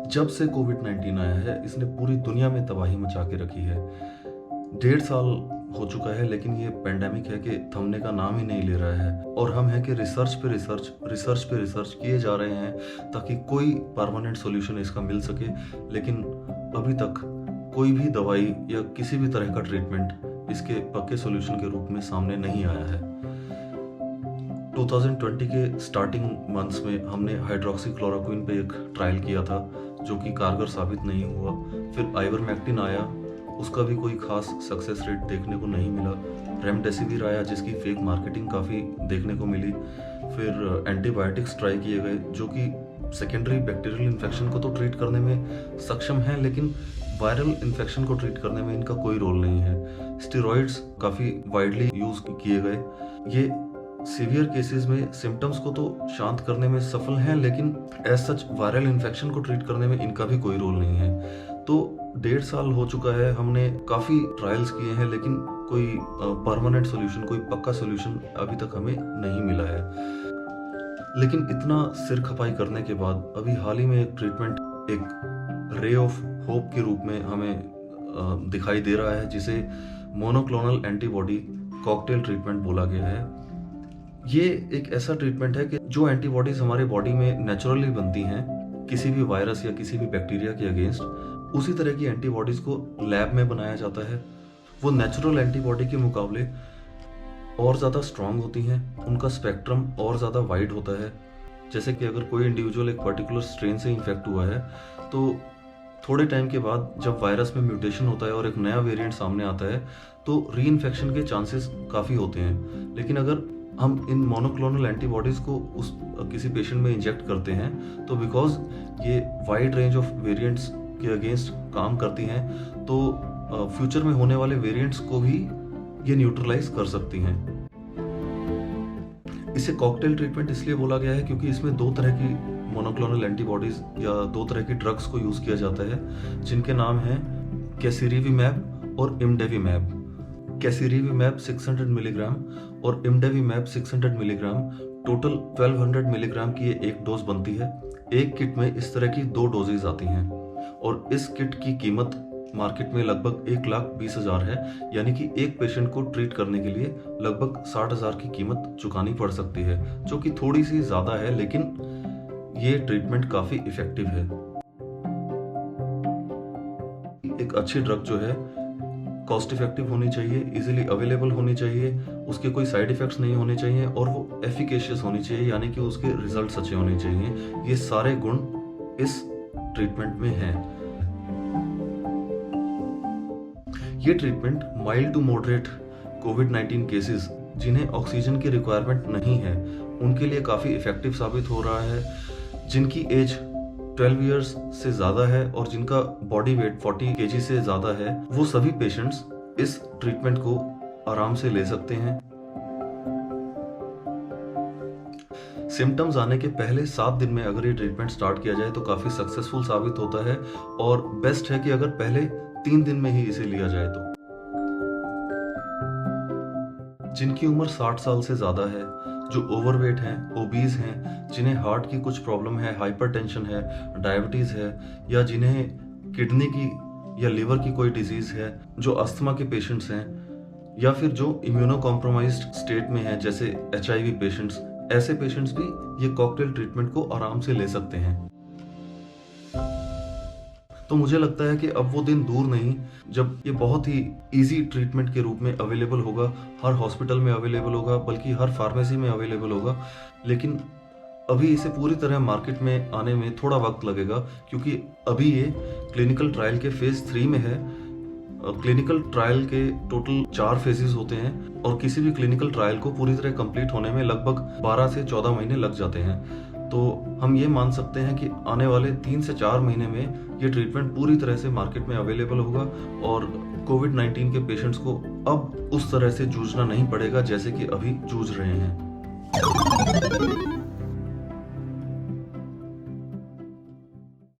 जब से कोविड-19 आया है, इसने पूरी दुनिया में तबाही मचा के रखी है। 1.5 साल हो चुका है, लेकिन ये पैंडेमिक है कि थमने का नाम ही नहीं ले रहा है और हम हैं कि रिसर्च पे रिसर्च किए जा रहे हैं ताकि कोई परमानेंट सॉल्यूशन इसका मिल सके। लेकिन अभी तक कोई भी दवाई या किसी भी तरह का ट्रीटमेंट इसके पक्के सॉल्यूशन के रूप में सामने नहीं आया है। 2020 के स्टार्टिंग मंथ्स में हमने हाइड्रोक्सीक्लोरोक्विन पे एक ट्रायल किया था जो कि कारगर साबित नहीं हुआ। फिर आइवरमेक्टिन आया, उसका भी कोई खास सक्सेस रेट देखने को नहीं मिला। रेमडेसिविर आया जिसकी फेक मार्केटिंग काफ़ी देखने को मिली। फिर एंटीबायोटिक्स ट्राई किए गए जो कि सेकेंडरी बैक्टीरियल इन्फेक्शन को तो ट्रीट करने में सक्षम हैं, लेकिन वायरल इन्फेक्शन को ट्रीट करने में इनका कोई रोल नहीं है। स्टेरॉइड्स काफ़ी वाइडली यूज़ किए गए। ये सीवियर केसेस में सिम्टम्स को तो शांत करने में सफल हैं, लेकिन एज सच वायरल इन्फेक्शन को ट्रीट करने में इनका भी कोई रोल नहीं है। तो 1.5 साल हो चुका है, हमने काफ़ी ट्रायल्स किए हैं, लेकिन कोई परमानेंट सॉल्यूशन, कोई पक्का सॉल्यूशन अभी तक हमें नहीं मिला है। लेकिन इतना सिर खपाई करने के बाद अभी हाल ही में एक ट्रीटमेंट, एक रे ऑफ होप के रूप में हमें दिखाई दे रहा है, जिसे मोनोक्लोनल एंटीबॉडी कॉकटेल ट्रीटमेंट बोला गया है। ये एक ऐसा ट्रीटमेंट है कि जो एंटीबॉडीज हमारे बॉडी में नेचुरली बनती हैं किसी भी वायरस या किसी भी बैक्टीरिया के अगेंस्ट, उसी तरह की एंटीबॉडीज को लैब में बनाया जाता है। वो नेचुरल एंटीबॉडी के मुकाबले और ज़्यादा स्ट्रांग होती हैं, उनका स्पेक्ट्रम और ज़्यादा वाइड होता है। जैसे कि अगर कोई इंडिविजुअल एक पर्टिकुलर स्ट्रेन से इन्फेक्ट हुआ है तो थोड़े टाइम के बाद जब वायरस में म्यूटेशन होता है और एक नया वेरिएंट सामने आता है तो री इन्फेक्शन के चांसेस काफ़ी होते हैं। लेकिन अगर हम इन मोनोक्लोनल एंटीबॉडीज़ को उस किसी पेशेंट में इंजेक्ट करते हैं तो बिकॉज ये वाइड रेंज ऑफ वेरिएंट्स के अगेंस्ट काम करती हैं, तो फ्यूचर में होने वाले वेरिएंट्स को भी ये न्यूट्रलाइज कर सकती हैं। इसे कॉकटेल ट्रीटमेंट इसलिए बोला गया है क्योंकि इसमें 2 तरह की मोनोक्लोनल एंटीबॉडीज़ या 2 तरह की ड्रग्स को यूज़ किया जाता है, जिनके नाम हैं कैसिरिविमैब और इमडेविमैब। कैसिरिविमैब 600 मिलीग्राम और इमडेविमैब 600 मिलीग्राम, टोटल 1200 मिलीग्राम की ये एक डोज बनती है। एक किट में इस तरह की 2 डोजेज आती हैं और इस किट की कीमत मार्केट में लगभग 1,20,000 है, यानी कि एक पेशेंट को ट्रीट करने के लिए लगभग 60,000 की कीमत चुकानी पड़ सकती है, जो कि थोड़ी सी ज़्यादा है, लेकिन ये ट्रीटमेंट काफ़ी इफेक्टिव है। एक अच्छी ड्रग जो है कॉस्ट इफेक्टिव होनी चाहिए, इजीली अवेलेबल होनी चाहिए, उसके कोई साइड इफेक्ट्स नहीं होने चाहिए और वो एफिकेशियस होनी चाहिए, यानी कि उसके रिजल्ट्स अच्छे होने चाहिए। ये सारे गुण इस ट्रीटमेंट में हैं। ये ट्रीटमेंट माइल्ड टू मॉडरेट कोविड-19 केसेस जिन्हें ऑक्सीजन की रिक्वायरमेंट नहीं है, उनके लिए काफ़ी इफेक्टिव साबित हो रहा है। जिनकी एज 12 इयर्स से ज़्यादा है और जिनका बॉडी वेट 40 kg से ज़्यादा है, वो सभी पेशेंट्स इस ट्रीटमेंट को आराम से ले सकते हैं। सिम्टम्स आने के पहले 7 दिन में अगर ये ट्रीटमेंट स्टार्ट किया जाए तो काफ़ी सक्सेसफुल साबित होता है और बेस्ट है कि अगर पहले 3 दिन में ही इसे लिया जाए तो। जिनकी उम्र 60 साल से ज़्यादा है, जो ओवरवेट हैं, ओबीज हैं, जिन्हें हार्ट की कुछ प्रॉब्लम है, हाइपरटेंशन है, डायबिटीज़ है, या जिन्हें किडनी की या लिवर की कोई डिजीज़ है, जो अस्थमा के पेशेंट्स हैं, या फिर जो इम्यूनो कॉम्प्रोमाइज्ड स्टेट में हैं जैसे HIV पेशेंट्स, ऐसे पेशेंट्स भी ये कॉकटेल ट्रीटमेंट को आराम से ले सकते हैं। तो मुझे लगता है कि अब वो दिन दूर नहीं जब ये बहुत ही इजी ट्रीटमेंट के रूप में अवेलेबल होगा, हर हॉस्पिटल में अवेलेबल होगा, बल्कि हर फार्मेसी में अवेलेबल होगा। लेकिन अभी इसे पूरी तरह मार्केट में आने में थोड़ा वक्त लगेगा, क्योंकि अभी ये क्लिनिकल ट्रायल के फेज 3 में है। क्लिनिकल ट्रायल के टोटल 4 फेजेस होते हैं और किसी भी क्लिनिकल ट्रायल को पूरी तरह कंप्लीट होने में लगभग 12 से 14 महीने लग जाते हैं। तो हम ये मान सकते हैं कि आने वाले 3 से 4 महीने में ये ट्रीटमेंट पूरी तरह से मार्केट में अवेलेबल होगा और कोविड-19 के पेशेंट्स को अब उस तरह से जूझना नहीं पड़ेगा जैसे कि अभी जूझ रहे हैं।